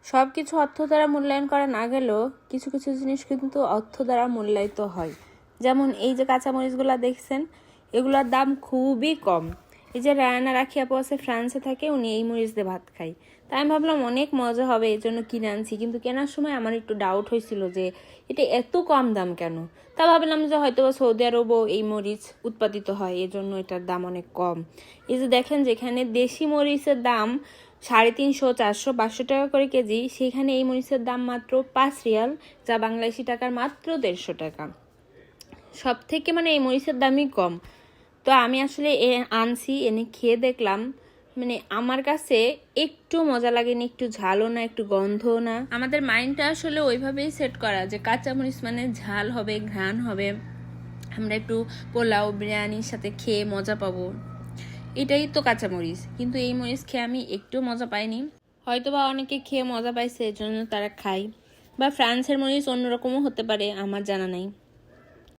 সব কিছু অর্থ দ্বারা মূল্যায়ন করা না গেলেও কিছু কিছু জিনিস কিন্তু অর্থ দ্বারা মূল্যায়িত হয়। যেমন এই যে কাঁচামরিচগুলো দেখছেন, এগুলোর দাম খুবই কম। এই যে রায়ানা রাখি আপু আছে, ফ্রান্সে থাকে, উনি এই মরিচ দিয়ে ভাত খায়। তাই আমি ভাবলাম অনেক মজা হবে, এই জন্য কিনে আনছি। কিন্তু কেনার সময় আমার একটু ডাউট হয়েছিল যে এটা এত কম দাম কেন। তা ভাবলাম যে হয়তো সৌদি আরবও এই মরিচ উৎপাদিত হয়, এই জন্য এটার দাম অনেক কম। এই যে দেখেন, যেখানে দেশি মরিচের দাম 350, 400, 500 টাকা করে কেজি, সেখানে এই মরিচের দাম মাত্র 5 রিয়াল, যা বাংলাদেশি টাকার মাত্র 150 টাকা। সব থেকে মানে এই মরিচের দামই কম। তো আমি আসলে আনছি, এনে খেয়ে দেখলাম, মানে আমার কাছে একটু মজা লাগেনি, একটু ঝালও না, একটু গন্ধও না। আমাদের মাইন্ডটা আসলে ওইভাবেই সেট করা যে কাঁচামরিচ মানে ঝাল হবে, ঘ্রাণ হবে, আমরা একটু পোলাও বিরিয়ানির সাথে খেয়ে মজা পাবো, এটাই তো কাঁচামরিচ। কিন্তু এই মরিচ খেয়ে আমি একটু মজা পাইনি। হয়তো বা অনেকে খেয়ে মজা পাইছে, এজন্য তারা খায়, বা ফ্রান্সের মরিচ অন্যরকমও হতে পারে, আমার জানা নাই।